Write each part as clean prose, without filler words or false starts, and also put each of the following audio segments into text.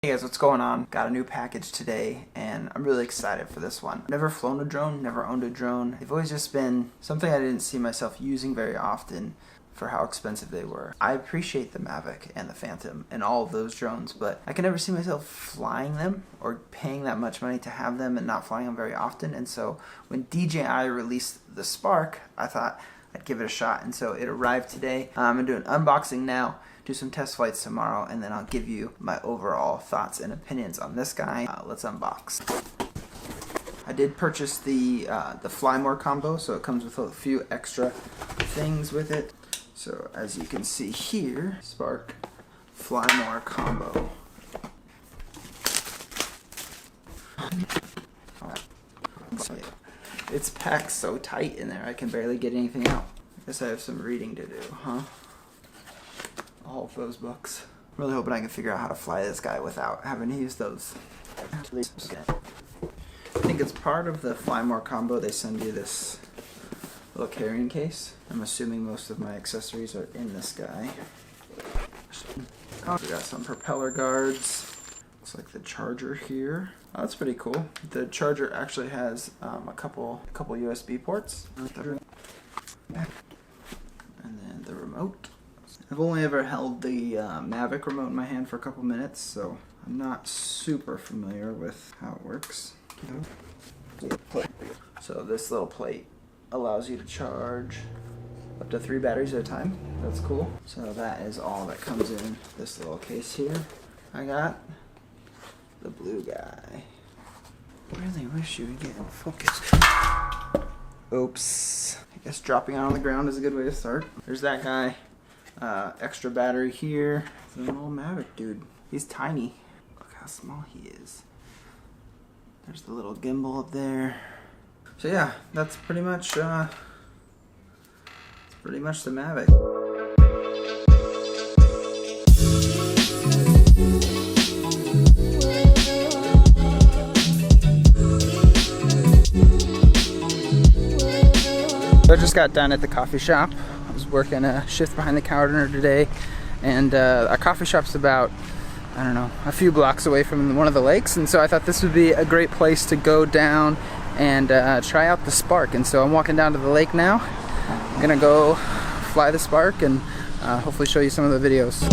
Hey guys, what's going on? Got a new package today and I'm really excited for this one. Never flown a drone, never owned a drone. They've always just been something I didn't see myself using very often for how expensive they were. I appreciate the Mavic and the Phantom and all of those drones, but I can never see myself flying them or paying that much money to have them and not flying them very often. And so when DJI released the Spark, I thought I'd give it a shot. And so it arrived today. I'm gonna do an unboxing now, do some test flights tomorrow, and then I'll give you my overall thoughts and opinions on this guy. Let's unbox. I did purchase the Fly More combo, so it comes with a few extra things with it. So as you can see here, Spark Fly More combo. It's packed so tight in there, I can barely get anything out. I guess I have some reading to do, huh? All of those books. I'm really hoping I can figure out how to fly this guy without having to use those. I think it's part of the Fly More combo. They send you this little carrying case. I'm assuming most of my accessories are in this guy. We got some propeller guards. Looks like the charger here. Oh, that's pretty cool. The charger actually has a couple USB ports. And then the remote. I've only ever held the Mavic remote in my hand for a couple minutes, so I'm not super familiar with how it works. So this little plate allows you to charge up to 3 batteries at a time. That's cool. So that is all that comes in this little case here. I got the blue guy. Really wish you would get in focus. Oops. I guess dropping it on the ground is a good way to start. There's that guy. Extra battery here. It's an old Mavic dude. He's tiny. Look how small he is. There's the little gimbal up there. So yeah, that's pretty much the Mavic. I just got done at the coffee shop. I was working a shift behind the counter today, and our coffee shop's about, I don't know, a few blocks away from one of the lakes, and so I thought this would be a great place to go down and try out the Spark. And so I'm walking down to the lake now. I'm gonna go fly the Spark and hopefully show you some of the videos.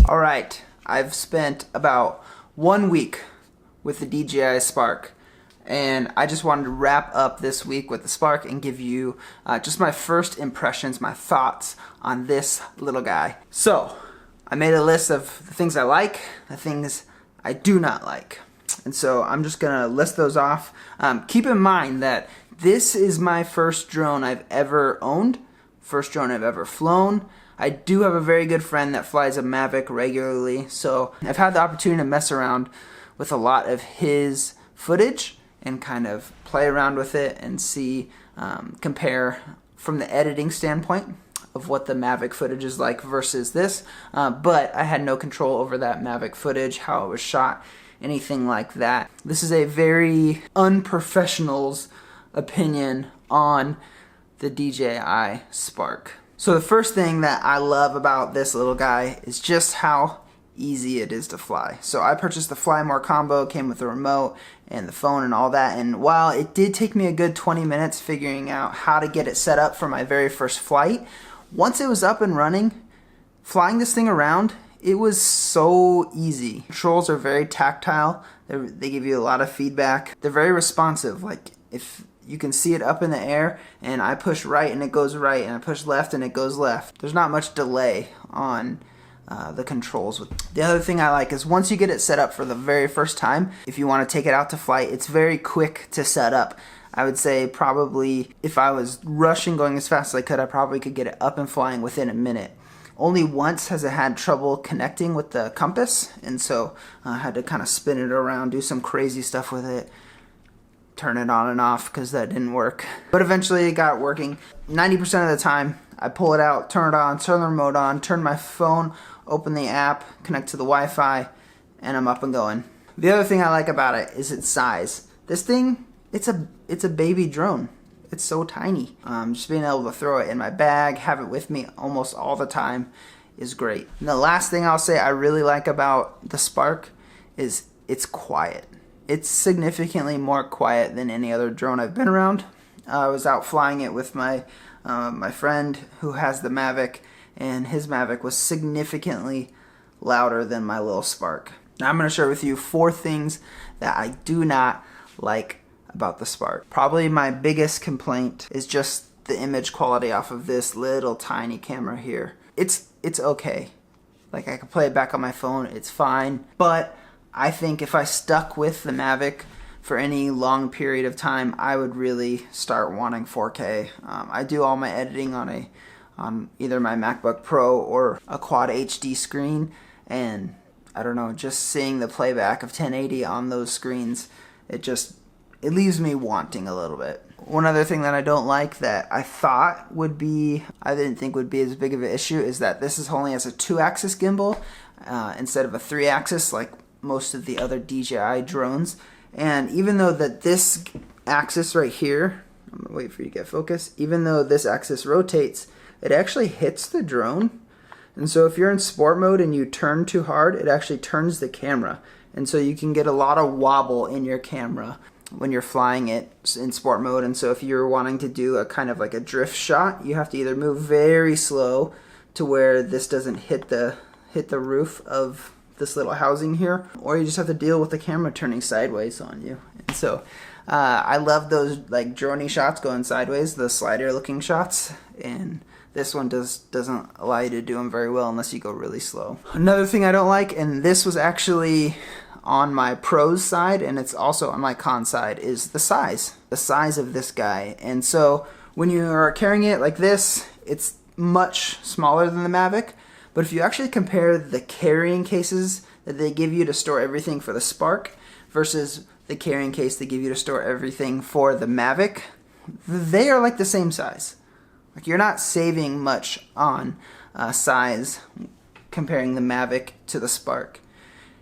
Alright, I've spent about 1 week with the DJI Spark, and I just wanted to wrap up this week with the Spark and give you just my first impressions, my thoughts on this little guy. So, I made a list of the things I like, the things I do not like. And so I'm just gonna list those off. Keep in mind that this is my first drone I've ever owned, first drone I've ever flown. I do have a very good friend that flies a Mavic regularly, so I've had the opportunity to mess around with a lot of his footage and kind of play around with it and see, compare from the editing standpoint of what the Mavic footage is like versus this, but I had no control over that Mavic footage, how it was shot, anything like that. This is a very unprofessional's opinion on the DJI Spark. So the first thing that I love about this little guy is just how easy it is to fly. So I purchased the Fly More combo, came with the remote and the phone and all that, and while it did take me a good 20 minutes figuring out how to get it set up for my very first flight, once it was up and running, flying this thing around, it was so easy. Controls are very tactile. They give you a lot of feedback. They're very responsive. Like, if you can see it up in the air and I push right and it goes right and I push left and it goes left. There's not much delay on the controls. The other thing I like is once you get it set up for the very first time, if you want to take it out to flight, it's very quick to set up. I would say probably if I was rushing going as fast as I could, I probably could get it up and flying within a minute. Only once has it had trouble connecting with the compass, and so I had to kind of spin it around, do some crazy stuff with it, turn it on and off because that didn't work. But eventually it got working. 90% of the time I pull it out, turn it on, turn the remote on, turn my phone, open the app, connect to the Wi-Fi, and I'm up and going. The other thing I like about it is its size. This thing, it's a baby drone. It's so tiny. Just being able to throw it in my bag, have it with me almost all the time is great. And the last thing I'll say I really like about the Spark is it's quiet. It's significantly more quiet than any other drone I've been around. I was out flying it with my friend who has the Mavic, and his Mavic was significantly louder than my little Spark. Now I'm going to share with you 4 things that I do not like about the Spark. Probably my biggest complaint is just the image quality off of this little tiny camera here. It's okay. Like, I can play it back on my phone, it's fine, but I think if I stuck with the Mavic for any long period of time, I would really start wanting 4K. I do all my editing on either my MacBook Pro or a Quad HD screen, and I don't know, just seeing the playback of 1080 on those screens, it leaves me wanting a little bit. One other thing that I don't like that I didn't think would be as big of an issue is that this only has a 2-axis gimbal instead of a 3-axis like most of the other DJI drones. And even though that this axis right here, I'm gonna wait for you to get focus, even though this axis rotates, it actually hits the drone. And so if you're in sport mode and you turn too hard, it actually turns the camera. And so you can get a lot of wobble in your camera when you're flying it in sport mode. And so if you're wanting to do a kind of like a drift shot, you have to either move very slow to where this doesn't hit the roof of this little housing here, or you just have to deal with the camera turning sideways on you. And so I love those like droney shots going sideways, the slider looking shots, and this one doesn't allow you to do them very well unless you go really slow. Another thing I don't like, and this was actually on my pros side and it's also on my con side, is the size of this guy. And so when you are carrying it like this, it's much smaller than the Mavic. But if you actually compare the carrying cases that they give you to store everything for the Spark versus the carrying case they give you to store everything for the Mavic, they are like the same size. Like, you're not saving much on size comparing the Mavic to the Spark.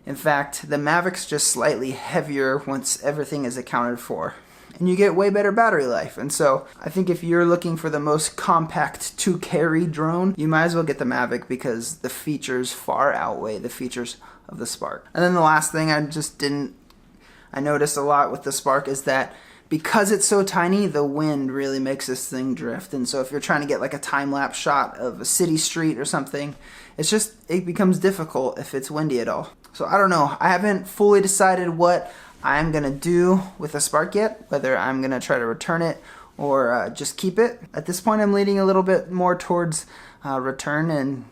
In fact, the Mavic's just slightly heavier once everything is accounted for. And you get way better battery life. And so I think if you're looking for the most compact to carry drone, you might as well get the Mavic because the features far outweigh the features of the Spark. And then the last thing I noticed a lot with the Spark is that because it's so tiny, the wind really makes this thing drift. And so if you're trying to get like a time-lapse shot of a city street or something, it becomes difficult if it's windy at all. So I don't know. I haven't fully decided what I'm going to do with the Spark yet, whether I'm going to try to return it or just keep it. At this point, I'm leaning a little bit more towards return and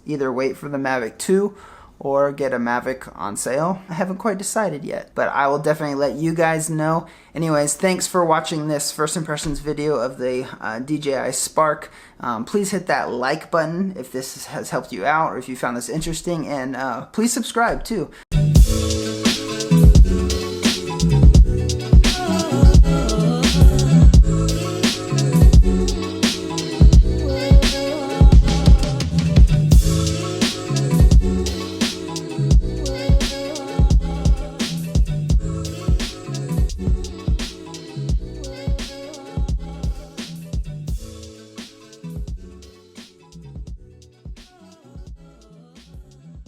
either wait for the Mavic 2 or get a Mavic on sale. I haven't quite decided yet, but I will definitely let you guys know. Anyways, thanks for watching this first impressions video of the DJI Spark. Please hit that like button if this has helped you out or if you found this interesting, and please subscribe too.